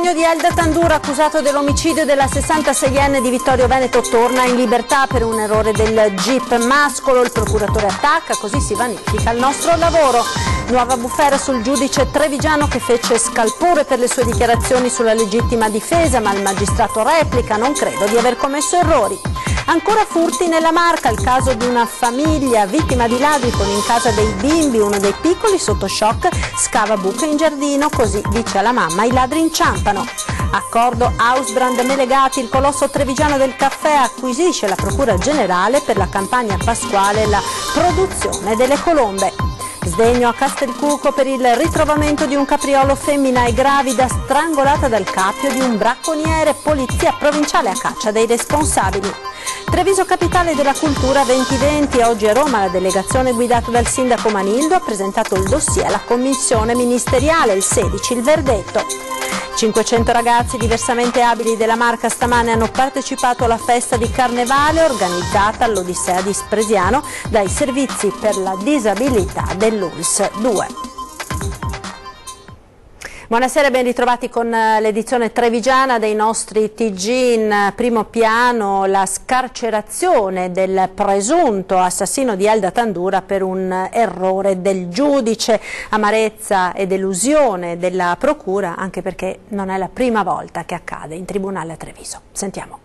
compagno di Elda Tandura, accusato dell'omicidio della 66enne di Vittorio Veneto, torna in libertà per un errore del GIP Mascolo. Il procuratore attacca, così si vanifica il nostro lavoro. Nuova bufera sul giudice trevigiano che fece scalpore per le sue dichiarazioni sulla legittima difesa, ma il magistrato replica: non credo di aver commesso errori. Ancora furti nella Marca, il caso di una famiglia vittima di ladri con in casa dei bimbi, uno dei piccoli sotto shock scava buche in giardino, così dice alla mamma i ladri inciampano. Accordo Hausbrand-Melegati, il colosso trevigiano del caffè acquisisce la Procura Generale per la campagna pasquale e la produzione delle colombe. Sdegno a Castelcuco per il ritrovamento di un capriolo, femmina e gravida strangolata dal cappio di un bracconiere, polizia provinciale a caccia dei responsabili. Treviso capitale della cultura 2020, oggi a Roma la delegazione guidata dal sindaco Manildo ha presentato il dossier alla commissione ministeriale, il 16 il verdetto. 500 ragazzi diversamente abili della Marca stamane hanno partecipato alla festa di Carnevale organizzata all'Odissea di Spresiano dai servizi per la disabilità dell'ULSS 2. Buonasera e ben ritrovati con l'edizione trevigiana dei nostri TG. In primo piano la scarcerazione del presunto assassino di Elda Tandura per un errore del giudice, amarezza e delusione della procura, anche perché non è la prima volta che accade in tribunale a Treviso. Sentiamo.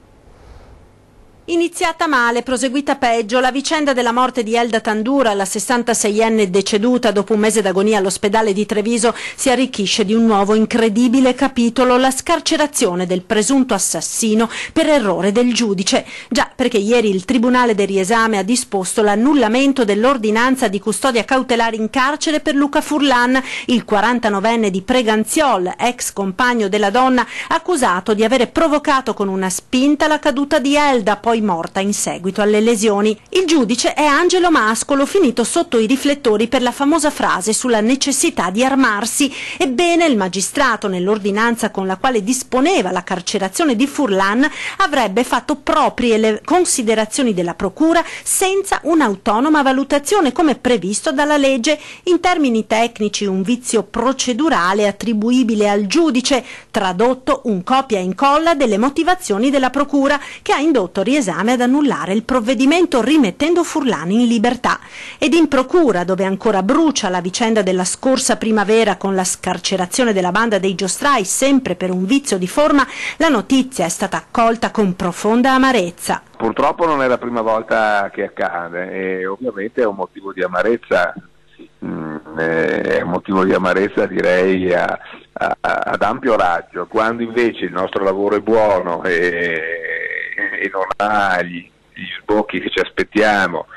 Iniziata male, proseguita peggio, la vicenda della morte di Elda Tandura, la 66enne deceduta dopo un mese d'agonia all'ospedale di Treviso, si arricchisce di un nuovo incredibile capitolo, la scarcerazione del presunto assassino per errore del giudice. Già, perché ieri il Tribunale del Riesame ha disposto l'annullamento dell'ordinanza di custodia cautelare in carcere per Luca Furlan, il 49enne di Preganziol, ex compagno della donna, accusato di avere provocato con una spinta la caduta di Elda, poi morta in seguito alle lesioni. Il giudice è Angelo Mascolo, finito sotto i riflettori per la famosa frase sulla necessità di armarsi. Ebbene, il magistrato, nell'ordinanza con la quale disponeva la carcerazione di Furlan, avrebbe fatto proprie le considerazioni della procura senza un'autonoma valutazione, come previsto dalla legge. In termini tecnici, un vizio procedurale attribuibile al giudice, tradotto un copia e incolla delle motivazioni della procura, che ha indotto Riesame ad annullare il provvedimento rimettendo Furlan in libertà. Ed in procura, dove ancora brucia la vicenda della scorsa primavera con la scarcerazione della banda dei giostrai, sempre per un vizio di forma, la notizia è stata accolta con profonda amarezza. Purtroppo non è la prima volta che accade e ovviamente è un motivo di amarezza, è un motivo di amarezza direi ad ampio raggio, quando invece il nostro lavoro è buono e non ha gli sbocchi che ci aspettiamo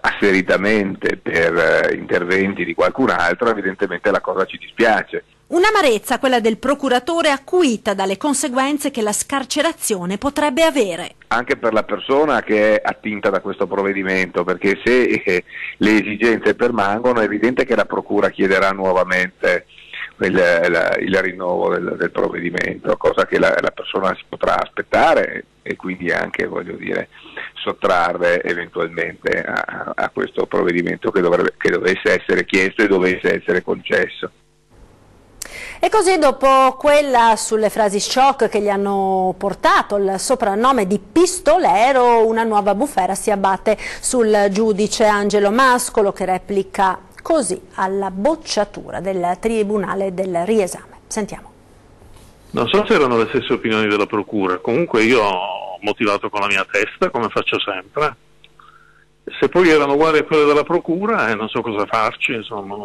asseritamente per interventi di qualcun altro, evidentemente la cosa ci dispiace. Un'amarezza, quella del procuratore, acuita dalle conseguenze che la scarcerazione potrebbe avere. Anche per la persona che è attinta da questo provvedimento, perché se le esigenze permangono è evidente che la procura chiederà nuovamente il rinnovo del provvedimento, cosa che la persona si potrà aspettare e quindi anche, voglio dire, sottrarre eventualmente a questo provvedimento che dovesse essere chiesto e dovesse essere concesso. E così, dopo quella sulle frasi shock che gli hanno portato il soprannome di pistolero, una nuova bufera si abbatte sul giudice Angelo Mascolo, che replica così alla bocciatura del Tribunale del Riesame. Sentiamo. Non so se erano le stesse opinioni della procura, comunque io ho motivato con la mia testa, come faccio sempre. Se poi erano uguali a quelle della procura, non so cosa farci, insomma.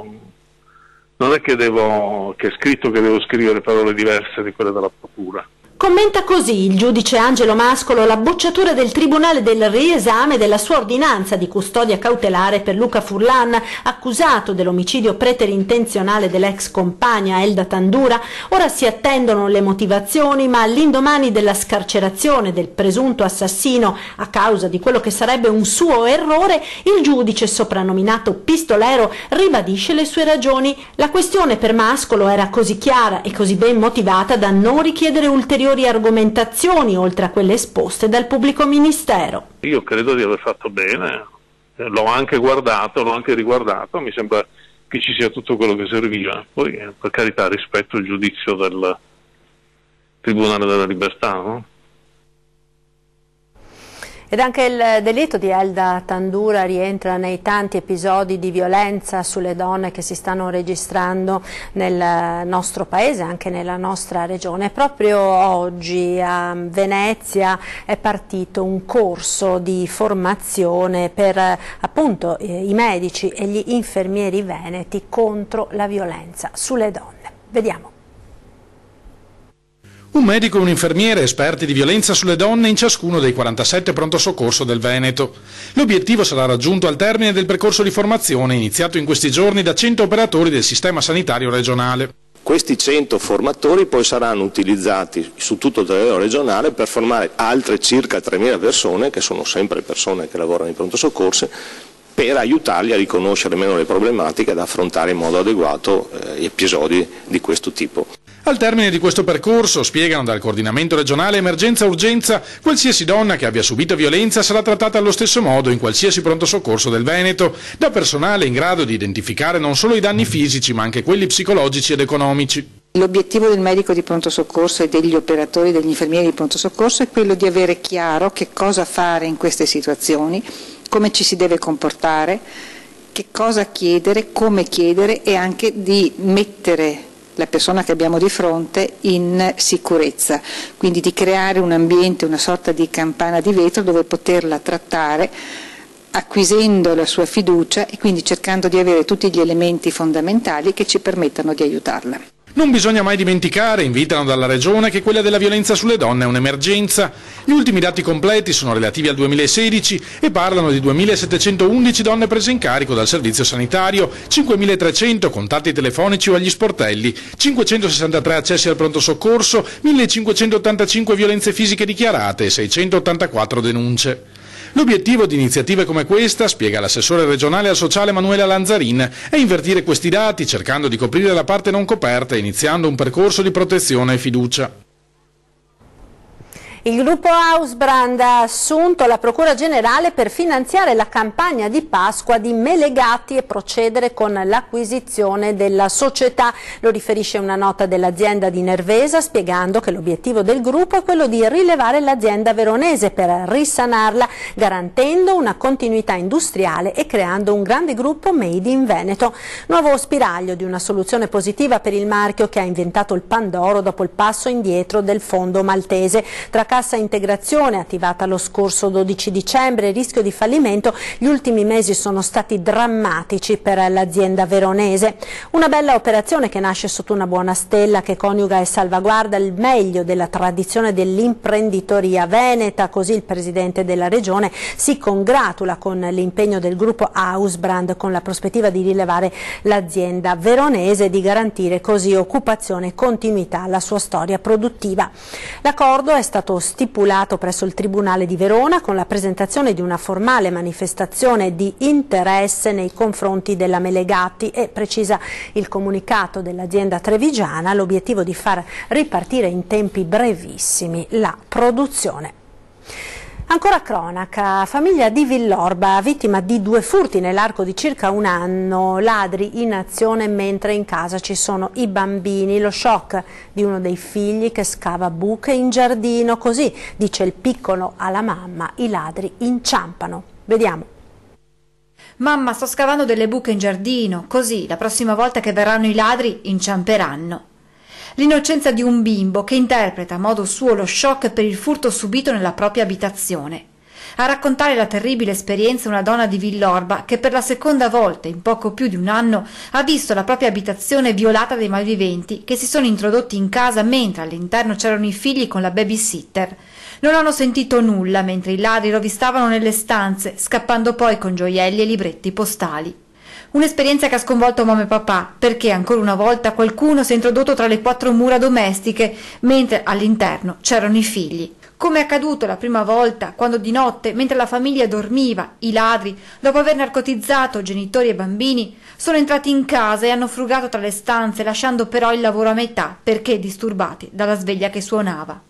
Non è che è scritto che devo scrivere parole diverse di quelle della procura. Commenta così il giudice Angelo Mascolo la bocciatura del Tribunale del Riesame della sua ordinanza di custodia cautelare per Luca Furlan, accusato dell'omicidio preterintenzionale dell'ex compagna Elda Tandura. Ora si attendono le motivazioni, ma all'indomani della scarcerazione del presunto assassino a causa di quello che sarebbe un suo errore, il giudice soprannominato pistolero ribadisce le sue ragioni. La questione per Mascolo era così chiara e così ben motivata da non richiedere ulteriori argomentazioni oltre a quelle esposte dal pubblico ministero. Io credo di aver fatto bene, l'ho anche guardato, l'ho anche riguardato, mi sembra che ci sia tutto quello che serviva. Poi per carità rispetto il giudizio Tribunale della Libertà, no? Ed anche il delitto di Elda Tandura rientra nei tanti episodi di violenza sulle donne che si stanno registrando nel nostro paese, anche nella nostra regione. Proprio oggi a Venezia è partito un corso di formazione per appunto i medici e gli infermieri veneti contro la violenza sulle donne. Vediamo. Un medico e un infermiere esperti di violenza sulle donne in ciascuno dei 47 pronto soccorso del Veneto. L'obiettivo sarà raggiunto al termine del percorso di formazione iniziato in questi giorni da 100 operatori del sistema sanitario regionale. Questi 100 formatori poi saranno utilizzati su tutto il territorio regionale per formare altre circa 3.000 persone, che sono sempre persone che lavorano in pronto soccorso, per aiutarli a riconoscere meglio le problematiche e ad affrontare in modo adeguato episodi di questo tipo. Al termine di questo percorso, spiegano dal coordinamento regionale emergenza-urgenza, qualsiasi donna che abbia subito violenza sarà trattata allo stesso modo in qualsiasi pronto soccorso del Veneto, da personale in grado di identificare non solo i danni fisici ma anche quelli psicologici ed economici. L'obiettivo del medico di pronto soccorso e degli operatori, degli infermieri di pronto soccorso è quello di avere chiaro che cosa fare in queste situazioni, come ci si deve comportare, che cosa chiedere, come chiedere e anche di mettere la persona che abbiamo di fronte in sicurezza, quindi di creare un ambiente, una sorta di campana di vetro dove poterla trattare acquisendo la sua fiducia e quindi cercando di avere tutti gli elementi fondamentali che ci permettano di aiutarla. Non bisogna mai dimenticare, invitano dalla Regione, che quella della violenza sulle donne è un'emergenza. Gli ultimi dati completi sono relativi al 2016 e parlano di 2.711 donne prese in carico dal servizio sanitario, 5.300 contatti telefonici o agli sportelli, 563 accessi al pronto soccorso, 1.585 violenze fisiche dichiarate e 684 denunce. L'obiettivo di iniziative come questa, spiega l'assessore regionale al sociale Manuela Lanzarin, è invertire questi dati cercando di coprire la parte non coperta e iniziando un percorso di protezione e fiducia. Il gruppo Hausbrand ha assunto la Procura Generale per finanziare la campagna di Pasqua di Melegatti e procedere con l'acquisizione della società. Lo riferisce una nota dell'azienda di Nervesa, spiegando che l'obiettivo del gruppo è quello di rilevare l'azienda veronese per risanarla, garantendo una continuità industriale e creando un grande gruppo made in Veneto. Nuovo spiraglio di una soluzione positiva per il marchio che ha inventato il Pandoro dopo il passo indietro del fondo maltese. Tra cassa integrazione attivata lo scorso 12 dicembre e rischio di fallimento, gli ultimi mesi sono stati drammatici per l'azienda veronese. Una bella operazione che nasce sotto una buona stella, che coniuga e salvaguarda il meglio della tradizione dell'imprenditoria veneta, così il presidente della regione si congratula con l'impegno del gruppo Hausbrand con la prospettiva di rilevare l'azienda veronese e di garantire così occupazione e continuità alla sua storia produttiva. L'accordo è stato stipulato presso il Tribunale di Verona con la presentazione di una formale manifestazione di interesse nei confronti della Melegatti e, precisa il comunicato dell'azienda trevigiana, l'obiettivo di far ripartire in tempi brevissimi la produzione. Ancora cronaca, famiglia di Villorba, vittima di 2 furti nell'arco di circa un anno, ladri in azione mentre in casa ci sono i bambini, lo shock di uno dei figli che scava buche in giardino, così dice il piccolo alla mamma, i ladri inciampano. Vediamo. Mamma, sto scavando delle buche in giardino, così la prossima volta che verranno i ladri inciamperanno. L'innocenza di un bimbo che interpreta a modo suo lo shock per il furto subito nella propria abitazione. A raccontare la terribile esperienza una donna di Villorba che per la seconda volta in poco più di un anno ha visto la propria abitazione violata dai malviventi che si sono introdotti in casa mentre all'interno c'erano i figli con la babysitter. Non hanno sentito nulla mentre i ladri rovistavano nelle stanze, scappando poi con gioielli e libretti postali. Un'esperienza che ha sconvolto mamma e papà, perché ancora una volta qualcuno si è introdotto tra le 4 mura domestiche, mentre all'interno c'erano i figli. Come è accaduto la prima volta, quando di notte, mentre la famiglia dormiva, i ladri, dopo aver narcotizzato genitori e bambini, sono entrati in casa e hanno frugato tra le stanze, lasciando però il lavoro a metà, perché disturbati dalla sveglia che suonava.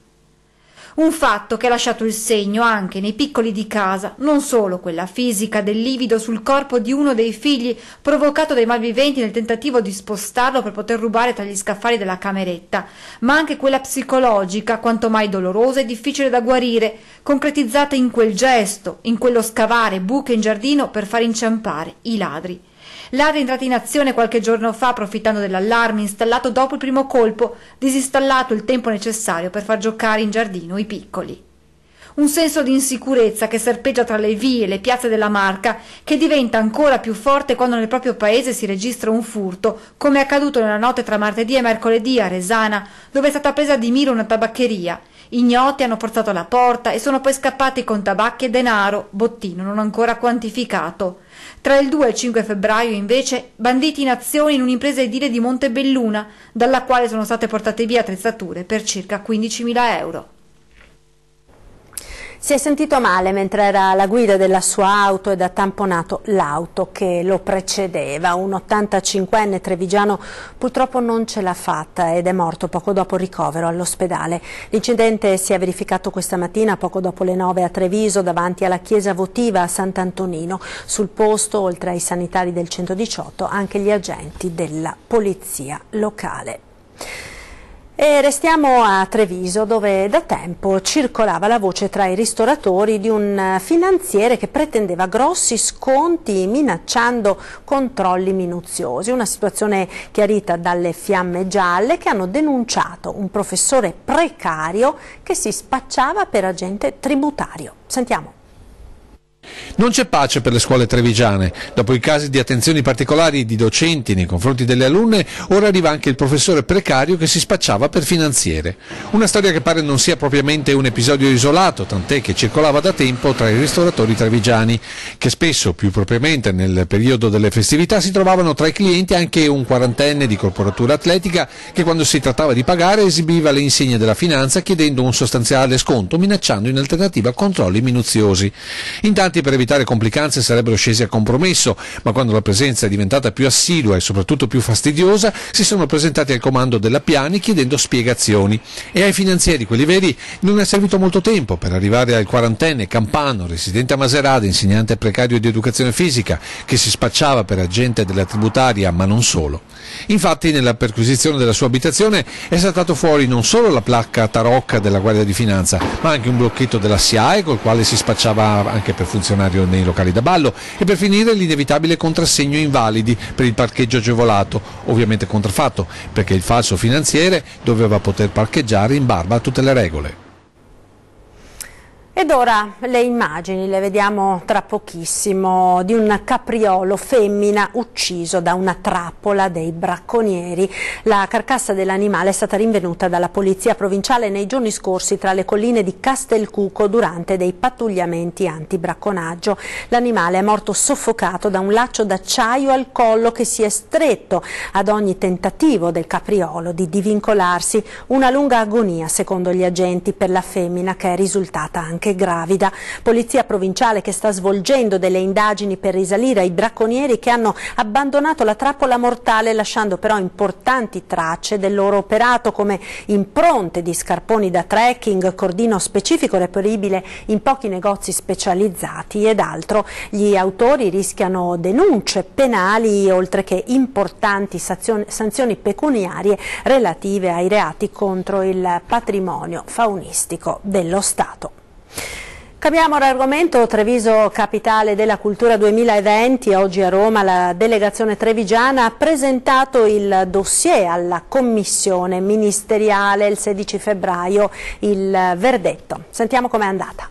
Un fatto che ha lasciato il segno anche nei piccoli di casa, non solo quella fisica del livido sul corpo di uno dei figli provocato dai malviventi nel tentativo di spostarlo per poter rubare tra gli scaffali della cameretta, ma anche quella psicologica, quanto mai dolorosa e difficile da guarire, concretizzata in quel gesto, in quello scavare buche in giardino per far inciampare i ladri. Ladri entrati in azione qualche giorno fa approfittando dell'allarme installato dopo il primo colpo, disinstallato il tempo necessario per far giocare in giardino i piccoli. Un senso di insicurezza che serpeggia tra le vie e le piazze della Marca, che diventa ancora più forte quando nel proprio paese si registra un furto, come è accaduto nella notte tra martedì e mercoledì a Resana, dove è stata presa di mira una tabaccheria. Ignoti hanno forzato la porta e sono poi scappati con tabacchi e denaro, bottino non ancora quantificato. Tra il 2 e il 5 febbraio, invece, banditi in azione in un'impresa edile di Montebelluna, dalla quale sono state portate via attrezzature per circa 15.000 euro. Si è sentito male mentre era alla guida della sua auto ed ha tamponato l'auto che lo precedeva. Un 85enne trevigiano purtroppo non ce l'ha fatta ed è morto poco dopo il ricovero all'ospedale. L'incidente si è verificato questa mattina poco dopo le 9 a Treviso davanti alla chiesa votiva a Sant'Antonino. Sul posto, oltre ai sanitari del 118, anche gli agenti della polizia locale. E restiamo a Treviso, dove da tempo circolava la voce tra i ristoratori di un finanziere che pretendeva grossi sconti minacciando controlli minuziosi. Una situazione chiarita dalle Fiamme Gialle che hanno denunciato un professore precario che si spacciava per agente tributario. Sentiamo. Non c'è pace per le scuole trevigiane. Dopo i casi di attenzioni particolari di docenti nei confronti delle alunne, ora arriva anche il professore precario che si spacciava per finanziere. Una storia che pare non sia propriamente un episodio isolato, tant'è che circolava da tempo tra i ristoratori trevigiani, che spesso, più propriamente nel periodo delle festività, si trovavano tra i clienti anche un quarantenne di corporatura atletica che quando si trattava di pagare esibiva le insegne della finanza chiedendo un sostanziale sconto, minacciando in alternativa controlli minuziosi. Intanto per evitare complicanze sarebbero scesi a compromesso, ma quando la presenza è diventata più assidua e soprattutto più fastidiosa si sono presentati al comando della Piani chiedendo spiegazioni e ai finanzieri, quelli veri, non è servito molto tempo per arrivare al quarantenne campano residente a Maserata, insegnante precario di educazione fisica che si spacciava per agente della tributaria, ma non solo. Infatti nella perquisizione della sua abitazione è saltato fuori non solo la placca tarocca della Guardia di Finanza, ma anche un blocchetto della SIAE col quale si spacciava anche per funzionario nei locali da ballo e per finire l'inevitabile contrassegno invalidi per il parcheggio agevolato, ovviamente contraffatto perché il falso finanziere doveva poter parcheggiare in barba a tutte le regole. Ed ora le immagini, le vediamo tra pochissimo, di un capriolo femmina ucciso da una trappola dei bracconieri. La carcassa dell'animale è stata rinvenuta dalla polizia provinciale nei giorni scorsi tra le colline di Castelcuco durante dei pattugliamenti antibracconaggio. L'animale è morto soffocato da un laccio d'acciaio al collo che si è stretto ad ogni tentativo del capriolo di divincolarsi. Una lunga agonia, secondo gli agenti, per la femmina che è risultata anche gravida. Polizia provinciale che sta svolgendo delle indagini per risalire ai bracconieri che hanno abbandonato la trappola mortale lasciando però importanti tracce del loro operato come impronte di scarponi da trekking, cordino specifico reperibile in pochi negozi specializzati ed altro. Gli autori rischiano denunce penali oltre che importanti sanzioni pecuniarie relative ai reati contro il patrimonio faunistico dello Stato. Cambiamo argomento. Treviso, capitale della cultura 2020. Oggi a Roma la delegazione trevigiana ha presentato il dossier alla commissione ministeriale. Il 16 febbraio il verdetto. Sentiamo com'è andata.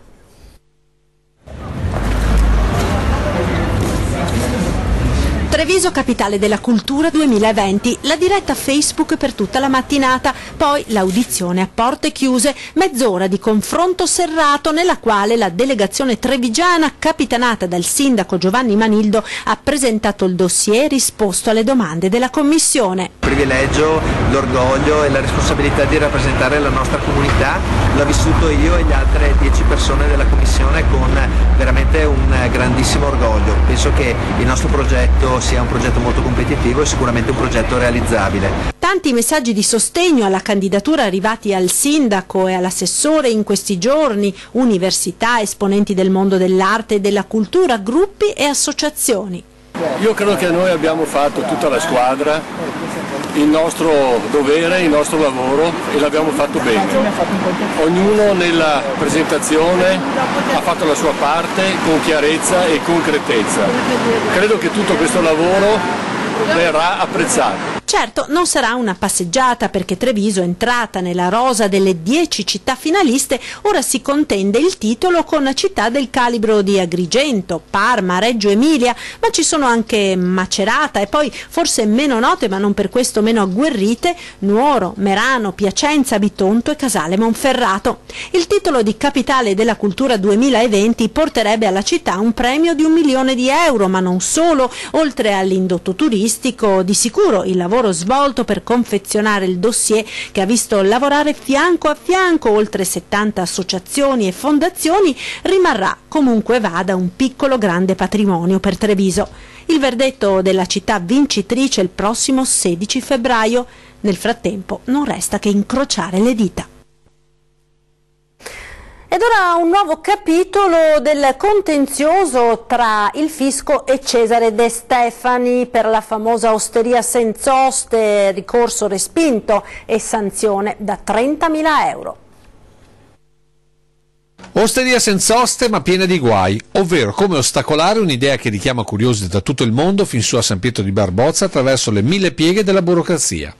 Treviso, capitale della cultura 2020, la diretta Facebook per tutta la mattinata, poi l'audizione a porte chiuse, mezz'ora di confronto serrato nella quale la delegazione trevigiana, capitanata dal sindaco Giovanni Manildo, ha presentato il dossier e risposto alle domande della commissione. Il privilegio, l'orgoglio e la responsabilità di rappresentare la nostra comunità l'ho vissuto io e le altre 10 persone della commissione con veramente un grandissimo orgoglio. Penso che il nostro progetto sia un progetto molto competitivo e sicuramente un progetto realizzabile. tanti messaggi di sostegno alla candidatura arrivati al sindaco e all'assessore in questi giorni, università, esponenti del mondo dell'arte e della cultura, gruppi e associazioni. Io credo che noi abbiamo fatto, tutta la squadra, il nostro dovere, il nostro lavoro, e l'abbiamo fatto bene. Ognuno nella presentazione ha fatto la sua parte con chiarezza e concretezza. Credo che tutto questo lavoro verrà apprezzato. Certo, non sarà una passeggiata, perché Treviso, entrata nella rosa delle 10 città finaliste, ora si contende il titolo con città del calibro di Agrigento, Parma, Reggio Emilia, ma ci sono anche Macerata e poi, forse meno note ma non per questo meno agguerrite, Nuoro, Merano, Piacenza, Bitonto e Casale Monferrato. Il titolo di Capitale della Cultura 2020 porterebbe alla città un premio di 1 milione di euro, ma non solo. Oltre all'indotto turistico, di sicuro il lavoro svolto per confezionare il dossier, che ha visto lavorare fianco a fianco oltre 70 associazioni e fondazioni, rimarrà comunque vada un piccolo grande patrimonio per Treviso. Il verdetto della città vincitrice il prossimo 16 febbraio. Nel frattempo non resta che incrociare le dita. Ed ora un nuovo capitolo del contenzioso tra il fisco e Cesare De Stefani per la famosa osteria senza oste, ricorso respinto e sanzione da 30.000 euro. Osteria senza oste ma piena di guai, ovvero come ostacolare un'idea che richiama curiosi da tutto il mondo fin su a San Pietro di Barbozza attraverso le 1000 pieghe della burocrazia.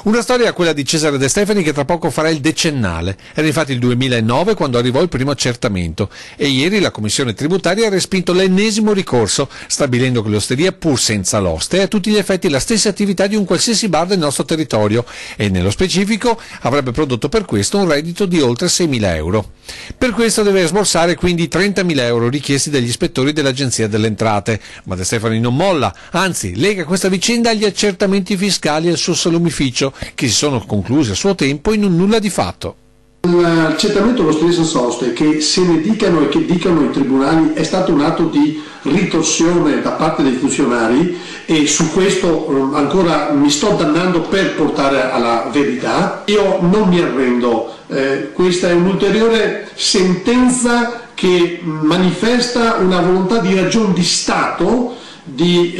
Una storia, quella di Cesare De Stefani, che tra poco farà il decennale. Era infatti il 2009 quando arrivò il primo accertamento e ieri la commissione tributaria ha respinto l'ennesimo ricorso, stabilendo che l'osteria, pur senza l'oste, è a tutti gli effetti la stessa attività di un qualsiasi bar del nostro territorio e nello specifico avrebbe prodotto per questo un reddito di oltre 6.000 euro. Per questo deve sborsare quindi 30.000 euro richiesti dagli ispettori dell'Agenzia delle Entrate, ma De Stefani non molla, anzi lega questa vicenda agli accertamenti fiscali e al suo salumificio, che si sono conclusi a suo tempo in un nulla di fatto. L'accertamento dell'osteria senza oste, che se ne dicano e che dicano i tribunali, è stato un atto di ritorsione da parte dei funzionari e su questo ancora mi sto dannando per portare alla verità. Io non mi arrendo, questa è un'ulteriore sentenza che manifesta una volontà di ragion di Stato, di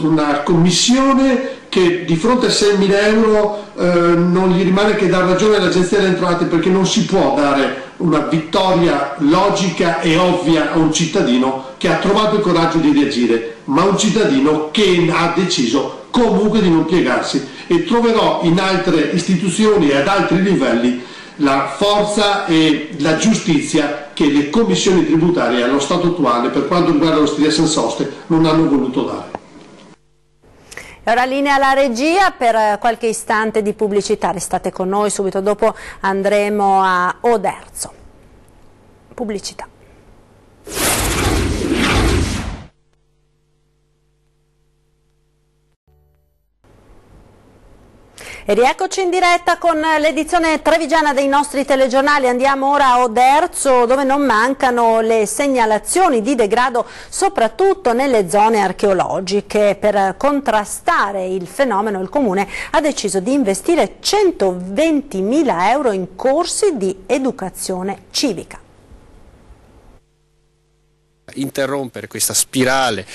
una commissione che di fronte a 6.000 euro non gli rimane che dar ragione all'Agenzia delle Entrate, perché non si può dare una vittoria logica e ovvia a un cittadino che ha trovato il coraggio di reagire, ma a un cittadino che ha deciso comunque di non piegarsi, e troverò in altre istituzioni e ad altri livelli la forza e la giustizia che le commissioni tributarie allo stato attuale per quanto riguarda l'osteria senza oste non hanno voluto dare. E ora linea alla regia per qualche istante di pubblicità. Restate con noi, subito dopo andremo a Oderzo. Pubblicità. E rieccoci in diretta con l'edizione trevigiana dei nostri telegiornali. Andiamo ora a Oderzo, dove non mancano le segnalazioni di degrado, soprattutto nelle zone archeologiche. Per contrastare il fenomeno, il Comune ha deciso di investire 120.000 euro in corsi di educazione civica. Interrompere questa spirale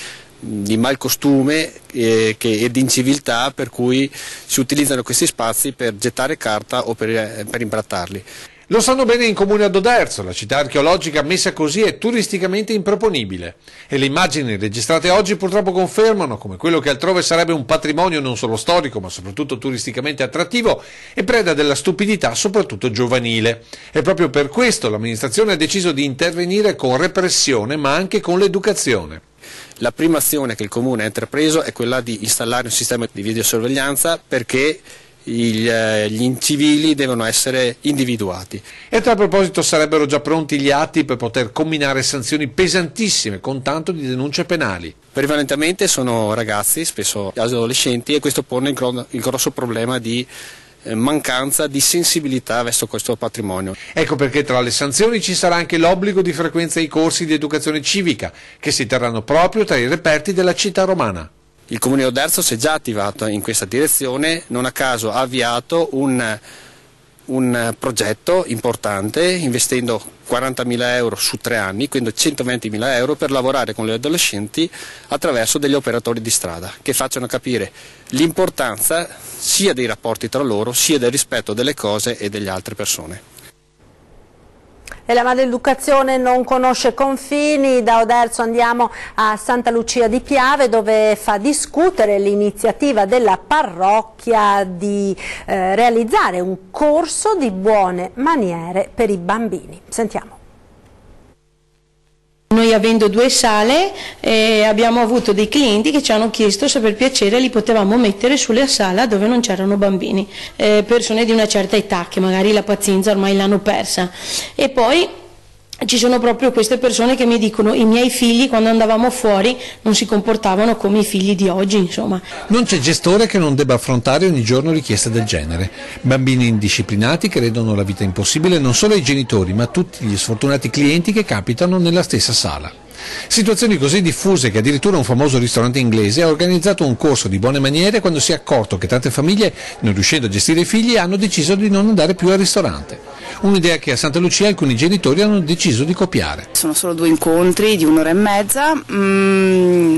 di malcostume e di inciviltà per cui si utilizzano questi spazi per gettare carta o per imbrattarli. Lo sanno bene in comune ad Oderzo, la città archeologica messa così è turisticamente improponibile e le immagini registrate oggi purtroppo confermano come quello che altrove sarebbe un patrimonio non solo storico ma soprattutto turisticamente attrattivo è preda della stupidità soprattutto giovanile. E proprio per questo l'amministrazione ha deciso di intervenire con repressione ma anche con l'educazione. La prima azione che il Comune ha intrapreso è quella di installare un sistema di videosorveglianza perché gli incivili devono essere individuati. E a tal proposito sarebbero già pronti gli atti per poter comminare sanzioni pesantissime con tanto di denunce penali. Prevalentemente sono ragazzi, spesso adolescenti, e questo pone il grosso problema di mancanza di sensibilità verso questo patrimonio. Ecco perché tra le sanzioni ci sarà anche l'obbligo di frequenza ai corsi di educazione civica che si terranno proprio tra i reperti della città romana. Il Comune di Oderzo si è già attivato in questa direzione, non a caso ha avviato un progetto importante investendo 40.000 euro su 3 anni, quindi 120.000 euro per lavorare con gli adolescenti attraverso degli operatori di strada che facciano capire l'importanza sia dei rapporti tra loro sia del rispetto delle cose e delle altre persone. E la maleducazione non conosce confini. Da Oderzo andiamo a Santa Lucia di Piave, dove fa discutere l'iniziativa della parrocchia di realizzare un corso di buone maniere per i bambini. Sentiamo. Noi, avendo 2 sale, abbiamo avuto dei clienti che ci hanno chiesto se per piacere li potevamo mettere sulla sala dove non c'erano bambini, persone di una certa età che magari la pazienza ormai l'hanno persa. E poi ci sono proprio queste persone che mi dicono: i miei figli quando andavamo fuori non si comportavano come i figli di oggi, insomma. Non c'è gestore che non debba affrontare ogni giorno richieste del genere. Bambini indisciplinati che rendono la vita impossibile non solo ai genitori, ma a tutti gli sfortunati clienti che capitano nella stessa sala. Situazioni così diffuse che addirittura un famoso ristorante inglese ha organizzato un corso di buone maniere quando si è accorto che tante famiglie, non riuscendo a gestire i figli, hanno deciso di non andare più al ristorante. Un'idea che a Santa Lucia alcuni genitori hanno deciso di copiare. Sono solo 2 incontri di 1 ora e mezza,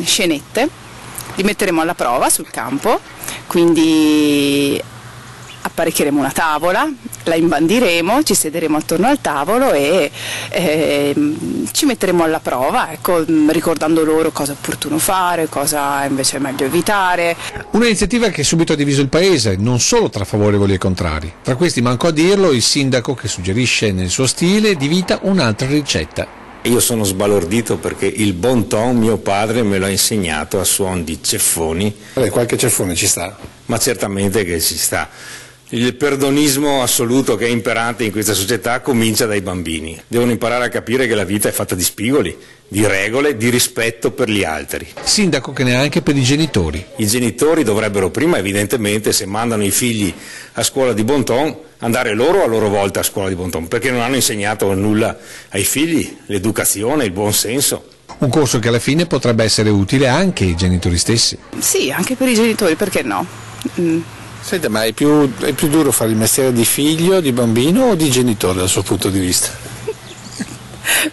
scenette, li metteremo alla prova sul campo, quindi apparecchieremo una tavola, la imbandiremo, ci siederemo attorno al tavolo e ci metteremo alla prova, ecco, ricordando loro cosa è opportuno fare, cosa invece è meglio evitare. Un'iniziativa che subito ha diviso il paese, non solo tra favorevoli e contrari. Tra questi mancò a dirlo il sindaco che suggerisce nel suo stile di vita un'altra ricetta. Io sono sbalordito perché il bon ton mio padre me l'ha insegnato a suon di ceffoni. Qualche ceffone ci sta? Ma certamente che ci sta. Il perdonismo assoluto che è imperante in questa società comincia dai bambini. Devono imparare a capire che la vita è fatta di spigoli, di regole, di rispetto per gli altri. Sindaco che neanche per i genitori. I genitori dovrebbero prima, evidentemente, se mandano i figli a scuola di bon ton, andare loro a loro volta a scuola di bon ton, perché non hanno insegnato nulla ai figli, l'educazione, il buon senso. Un corso che alla fine potrebbe essere utile anche ai genitori stessi. Sì, anche per i genitori, perché no? Senta, ma è più duro fare il mestiere di figlio, di bambino o di genitore dal suo punto di vista?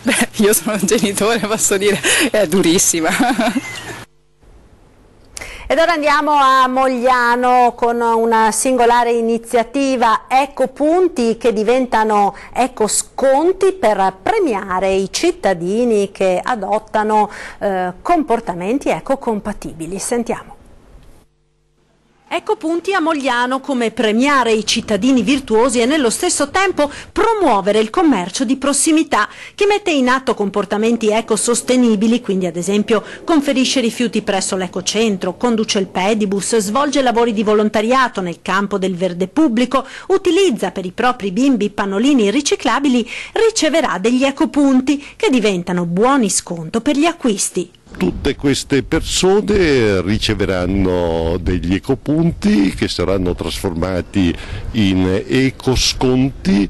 Beh, io sono un genitore, posso dire, è durissima. Ed ora andiamo a Mogliano con una singolare iniziativa ecopunti che diventano ecosconti per premiare i cittadini che adottano comportamenti ecocompatibili. Sentiamo. Ecopunti a Mogliano come premiare i cittadini virtuosi e nello stesso tempo promuovere il commercio di prossimità. Chi mette in atto comportamenti ecosostenibili, quindi ad esempio conferisce rifiuti presso l'ecocentro, conduce il pedibus, svolge lavori di volontariato nel campo del verde pubblico, utilizza per i propri bimbi pannolini riciclabili, riceverà degli ecopunti che diventano buoni sconto per gli acquisti. Tutte queste persone riceveranno degli ecopunti che saranno trasformati in ecosconti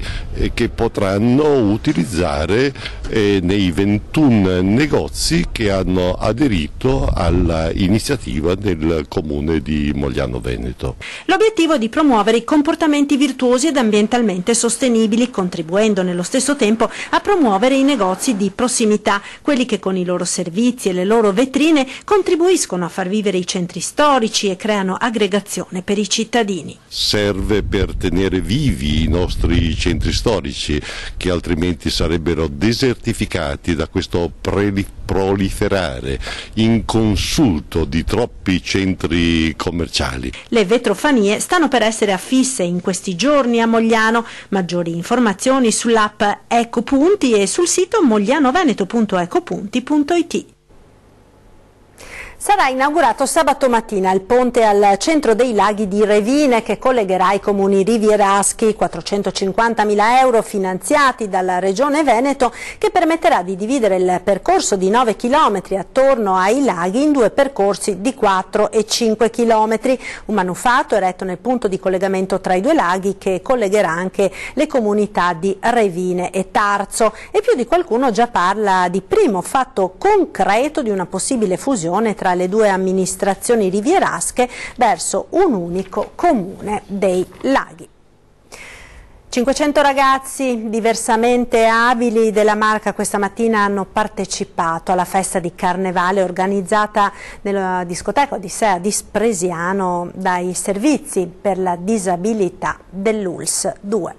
che potranno utilizzare nei 21 negozi che hanno aderito all'iniziativa del Comune di Mogliano Veneto. L'obiettivo è di promuovere i comportamenti virtuosi ed ambientalmente sostenibili, contribuendo nello stesso tempo a promuovere i negozi di prossimità, quelli che con i loro servizi e le loro vetrine contribuiscono a far vivere i centri storici e creano aggregazione per i cittadini. Serve per tenere vivi i nostri centri storici che altrimenti sarebbero desertificati da questo proliferare inconsulto di troppi centri commerciali. Le vetrofanie stanno per essere affisse in questi giorni a Mogliano. Maggiori informazioni sull'app Ecopunti e sul sito moglianoveneto.ecopunti.it. Sarà inaugurato sabato mattina il ponte al centro dei laghi di Revine che collegherà i comuni rivieraschi, 450.000 euro finanziati dalla Regione Veneto, che permetterà di dividere il percorso di 9 km attorno ai laghi in 2 percorsi di 4 e 5 km. Un manufatto eretto nel punto di collegamento tra i 2 laghi che collegherà anche le comunità di Revine e Tarzo, e più di qualcuno già parla di primo fatto concreto di una possibile fusione tra fra le due amministrazioni rivierasche verso un unico comune dei laghi. 500 ragazzi diversamente abili della Marca questa mattina hanno partecipato alla festa di Carnevale organizzata nella discoteca Odissea di Spresiano dai servizi per la disabilità dell'ULSS 2.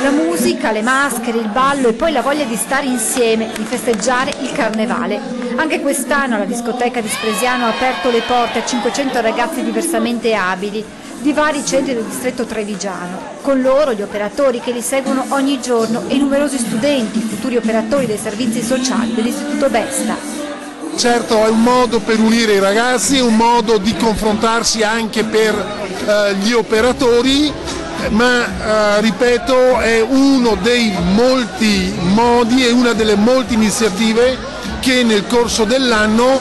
La musica, le maschere, il ballo e poi la voglia di stare insieme, di festeggiare il Carnevale. Anche quest'anno la discoteca di Spresiano ha aperto le porte a 500 ragazzi diversamente abili di vari centri del distretto trevigiano. Con loro gli operatori che li seguono ogni giorno e numerosi studenti, futuri operatori dei servizi sociali dell'Istituto Besta. Certo, è un modo per unire i ragazzi, è un modo di confrontarsi anche per gli operatori, ma ripeto, è uno dei molti modi e una delle molte iniziative che nel corso dell'anno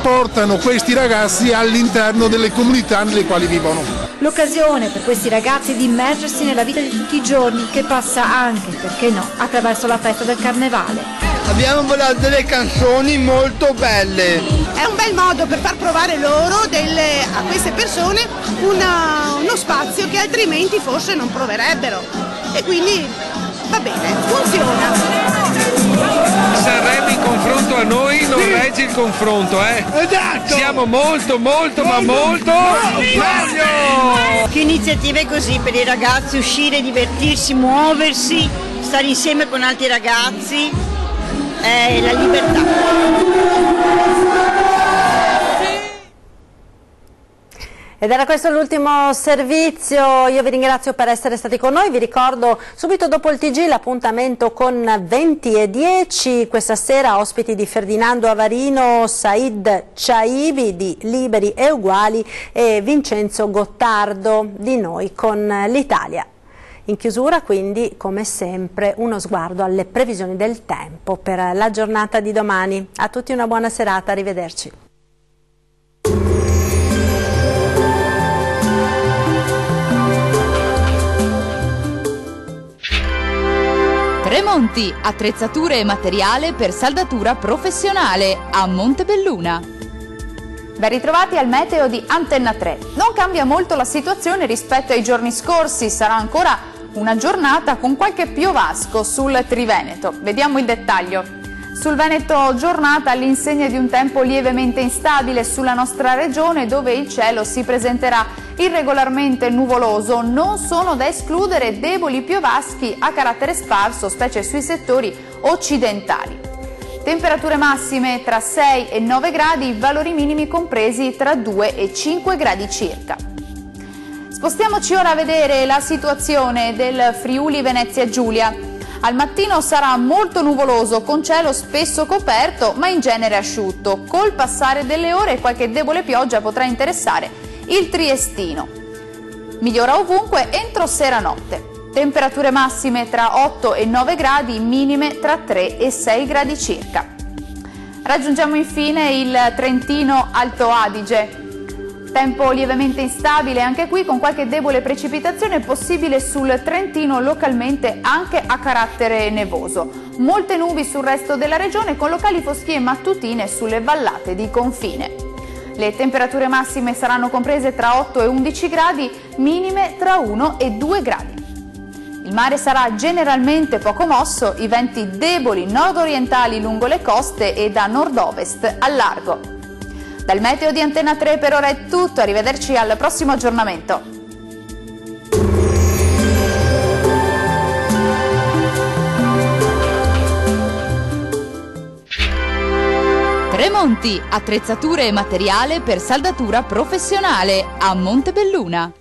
portano questi ragazzi all'interno delle comunità nelle quali vivono. L'occasione per questi ragazzi di immergersi nella vita di tutti i giorni, che passa anche, perché no, attraverso la festa del Carnevale. Abbiamo volato delle canzoni molto belle. È un bel modo per far provare loro a queste persone uno spazio che altrimenti forse non proverebbero. E quindi va bene, funziona. Sanremo in confronto a noi non regge il confronto, eh? Esatto! Siamo molto ma molto meglio! Più iniziative così per i ragazzi, uscire, divertirsi, muoversi, stare insieme con altri ragazzi, la libertà. Ed era questo l'ultimo servizio, io vi ringrazio per essere stati con noi, vi ricordo subito dopo il TG l'appuntamento con 20:10, questa sera ospiti di Ferdinando Avarino, Said Chaibi di Liberi e Uguali e Vincenzo Gottardo di Noi con l'Italia. In chiusura quindi, come sempre, uno sguardo alle previsioni del tempo per la giornata di domani. A tutti una buona serata, arrivederci. Tremonti, attrezzature e materiale per saldatura professionale a Montebelluna. Ben ritrovati al meteo di Antenna 3. Non cambia molto la situazione rispetto ai giorni scorsi, sarà ancora una giornata con qualche piovasco sul Triveneto. Vediamo il dettaglio. Sul Veneto giornata all'insegna di un tempo lievemente instabile sulla nostra regione, dove il cielo si presenterà irregolarmente nuvoloso. Non sono da escludere deboli piovaschi a carattere sparso, specie sui settori occidentali. Temperature massime tra 6 e 9 gradi, valori minimi compresi tra 2 e 5 gradi circa. Spostiamoci ora a vedere la situazione del Friuli Venezia Giulia. Al mattino sarà molto nuvoloso, con cielo spesso coperto, ma in genere asciutto. Col passare delle ore qualche debole pioggia potrà interessare il Triestino. Migliora ovunque entro sera-notte. Temperature massime tra 8 e 9 gradi, minime tra 3 e 6 gradi circa. Raggiungiamo infine il Trentino Alto Adige. Tempo lievemente instabile anche qui, con qualche debole precipitazione possibile sul Trentino, localmente anche a carattere nevoso. Molte nubi sul resto della regione, con locali foschie mattutine sulle vallate di confine. Le temperature massime saranno comprese tra 8 e 11 gradi, minime tra 1 e 2 gradi. Il mare sarà generalmente poco mosso, i venti deboli nord-orientali lungo le coste e da nord-ovest al largo. Dal meteo di Antenna 3 per ora è tutto, arrivederci al prossimo aggiornamento. Tremonti, attrezzature e materiale per saldatura professionale a Montebelluna.